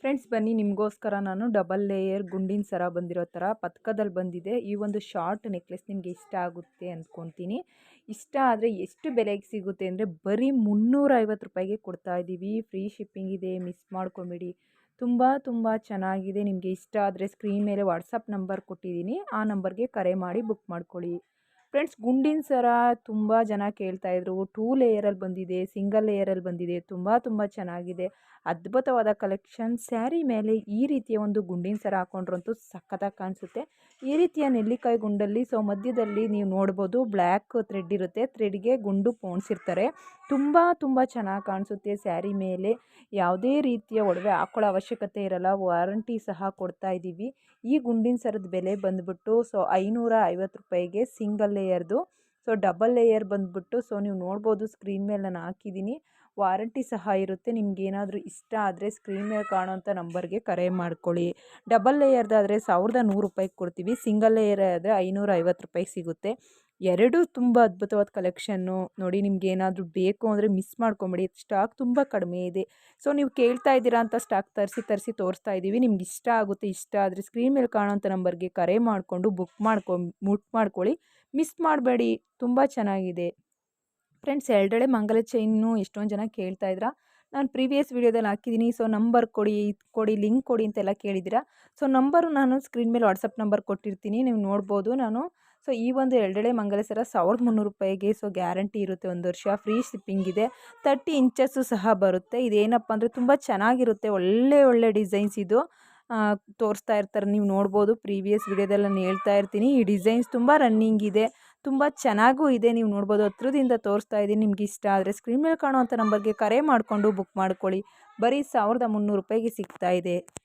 Friends ಬನ್ನಿ ನಿಮಗೋಸ್ಕರ ನಾನು ಡಬಲ್ ಲೇಯರ್ ಗುಂಡಿನ ಸರ ಬಂದಿರೋ ಥರ ಪತ್ಕದಲ್ಲಿ ಬಂದಿದೆ. ಈ ಒಂದು ಶಾರ್ಟ್ ನೆಕ್ಲೆಸ್ ನಿಮಗೆ ಇಷ್ಟ ಆಗುತ್ತೆ ಅಂದ್ಕೊತೀನಿ. ಇಷ್ಟ ಆದರೆ ಎಷ್ಟು ಬೆಲೆಗೆ ಸಿಗುತ್ತೆ ಅಂದರೆ ಬರೀ 350 ರೂಪಾಯಿಗೆ ಕೊಡ್ತಾ ಇದ್ದೀವಿ. ಫ್ರೀ ಶಿಪ್ಪಿಂಗ್ ಇದೆ, ಮಿಸ್ ಮಾಡ್ಕೊಬೇಡಿ. ತುಂಬ ಚೆನ್ನಾಗಿದೆ. ನಿಮಗೆ ಇಷ್ಟ ಆದರೆ ಸ್ಕ್ರೀನ್ ಮೇಲೆ ವಾಟ್ಸಪ್ ನಂಬರ್ ಕೊಟ್ಟಿದ್ದೀನಿ, ಆ ನಂಬರ್ಗೆ ಕರೆ ಮಾಡಿ ಬುಕ್ ಮಾಡ್ಕೊಳ್ಳಿ. ಫ್ರೆಂಡ್ಸ್ ಗುಂಡಿನ ಸರ ತುಂಬ ಜನ ಕೇಳ್ತಾಯಿದ್ರು. 2 ಲೇಯರಲ್ಲಿ ಬಂದಿದೆ, ಸಿಂಗಲ್ ಲೇಯರಲ್ಲಿ ಬಂದಿದೆ. ತುಂಬ ಚೆನ್ನಾಗಿದೆ. ಅದ್ಭುತವಾದ ಕಲೆಕ್ಷನ್. ಸ್ಯಾರಿ ಮೇಲೆ ಈ ರೀತಿಯ ಒಂದು ಗುಂಡಿನ ಸರ ಹಾಕೊಂಡ್ರಂತೂ ಸಖತ್ತಾಗಿ ಕಾಣಿಸುತ್ತೆ. ಈ ರೀತಿಯ ನೆಲ್ಲಿಕಾಯಿ ಗುಂಡಲ್ಲಿ ಮಧ್ಯದಲ್ಲಿ ನೀವು ನೋಡ್ಬೋದು ಬ್ಲ್ಯಾಕ್ ಥ್ರೆಡ್ ಇರುತ್ತೆ. ಥ್ರೆಡ್ಗೆ ಗುಂಡು ಪೋಣಿಸಿರ್ತಾರೆ. ತುಂಬ ಚೆನ್ನಾಗಿ ಕಾಣಿಸುತ್ತೆ. ಸ್ಯಾರಿ ಮೇಲೆ ಯಾವುದೇ ರೀತಿಯ ಒಡವೆ ಹಾಕೊಳ್ಳೋ ಅವಶ್ಯಕತೆ ಇರಲ್ಲ. ವಾರಂಟಿ ಸಹ ಕೊಡ್ತಾ ಇದ್ದೀವಿ. ಈ ಗುಂಡಿನ ಸರದ ಬೆಲೆ ಬಂದುಬಿಟ್ಟು 550 ರೂಪಾಯಿಗೆ ಸಿಂಗಲ್ ಲೇಯರ್ದು. ಡಬಲ್ ಲೇಯರ್ ಬಂದುಬಿಟ್ಟು ನೀವು ನೋಡ್ಬೋದು ಸ್ಕ್ರೀನ್ ಮೇಲೆ ನಾನು ಹಾಕಿದ್ದೀನಿ. ವಾರಂಟಿ ಸಹ ಇರುತ್ತೆ. ನಿಮ್ಗೇನಾದರೂ ಇಷ್ಟ ಆದರೆ ಸ್ಕ್ರೀನ್ ಮೇಲೆ ಕಾಣೋಂಥ ನಂಬರ್ಗೆ ಕರೆ ಮಾಡ್ಕೊಳ್ಳಿ. ಡಬಲ್ ಲೇಯರ್ದಾದರೆ 1100 ರೂಪಾಯಿಗೆ ಕೊಡ್ತೀವಿ. ಸಿಂಗಲ್ ಲೇಯರ್ ಆದರೆ 550 ರೂಪಾಯಿಗೆ ಸಿಗುತ್ತೆ. ಎರಡೂ ತುಂಬ ಅದ್ಭುತವಾದ ಕಲೆಕ್ಷನ್ನು. ನೋಡಿ ನಿಮ್ಗೇನಾದರೂ ಬೇಕು ಅಂದರೆ ಮಿಸ್ ಮಾಡ್ಕೊಬೇಡಿ. ಸ್ಟಾಕ್ ತುಂಬ ಕಡಿಮೆ ಇದೆ. ನೀವು ಕೇಳ್ತಾ ಇದ್ದೀರಾ ಅಂತ ಸ್ಟಾಕ್ ತರಿಸಿ ತೋರಿಸ್ತಾ ಇದ್ದೀವಿ. ನಿಮ್ಗೆ ಇಷ್ಟ ಆಗುತ್ತೆ. ಇಷ್ಟ ಆದರೆ ಸ್ಕ್ರೀನ್ ಮೇಲೆ ಕಾಣೋಂಥ ನಂಬರ್ಗೆ ಕರೆ ಮಾಡಿಕೊಂಡು ಬುಕ್ ಮಾಡ್ಕೊಳ್ಳಿ. ಮಿಸ್ ಮಾಡಬೇಡಿ. ತುಂಬ ಚೆನ್ನಾಗಿದೆ. ಫ್ರೆಂಡ್ಸ್ ಎರಡೆಳೆ ಮಂಗಲ ಚೈನು ಎಷ್ಟೊಂದು ಜನ ಕೇಳ್ತಾ ಇದ್ದೀರಾ. ನಾನು ಪ್ರೀವಿಯಸ್ ವೀಡಿಯೋದಲ್ಲಿ ಹಾಕಿದ್ದೀನಿ. ನಂಬರ್ ಕೊಡಿ, ಇದು ಕೊಡಿ, ಲಿಂಕ್ ಕೊಡಿ ಅಂತೆಲ್ಲ ಕೇಳಿದ್ದೀರಾ. ನಂಬರು ನಾನು ಸ್ಕ್ರೀನ್ ಮೇಲೆ ವಾಟ್ಸಪ್ ನಂಬರ್ ಕೊಟ್ಟಿರ್ತೀನಿ, ನೀವು ನೋಡ್ಬೋದು. ನಾನು ಈ ಒಂದು ಎರಡೆಳೆ ಮಂಗಲ ಸರ 1300 ರೂಪಾಯಿಗೆ. ಗ್ಯಾರಂಟಿ ಇರುತ್ತೆ 1 ವರ್ಷ. ಫ್ರೀ ಶಿಪ್ಪಿಂಗ್ ಇದೆ. 30 ಇಂಚಸ್ಸು ಸಹ ಬರುತ್ತೆ. ಇದೇನಪ್ಪ ಅಂದರೆ ತುಂಬ ಚೆನ್ನಾಗಿರುತ್ತೆ. ಒಳ್ಳೆ ಡಿಸೈನ್ಸ್ ಇದು ತೋರಿಸ್ತಾ ಇರ್ತಾರೆ. ನೀವು ನೋಡ್ಬೋದು ಪ್ರೀವಿಯಸ್ ವೀಡಿಯೋದಲ್ಲಿ ನಾನು ಹೇಳ್ತಾ ಇರ್ತೀನಿ. ಈ ಡಿಸೈನ್ಸ್ ತುಂಬ ರನ್ನಿಂಗ್ ಇದೆ. ತುಂಬ ಚೆನ್ನಾಗೂ ಇದೆ. ನೀವು ನೋಡ್ಬೋದು ಹತ್ರದಿಂದ ತೋರಿಸ್ತಾ ಇದ್ದೀನಿ. ನಿಮ್ಗೆ ಇಷ್ಟ ಆದರೆ ಸ್ಕ್ರೀನ್ ಮೇಲೆ ಕಾಣುವಂಥ ನಂಬರ್ಗೆ ಕರೆ ಮಾಡಿಕೊಂಡು ಬುಕ್ ಮಾಡ್ಕೊಳ್ಳಿ. ಬರೀ 1300 ರೂಪಾಯಿಗೆ ಸಿಗ್ತಾ ಇದೆ.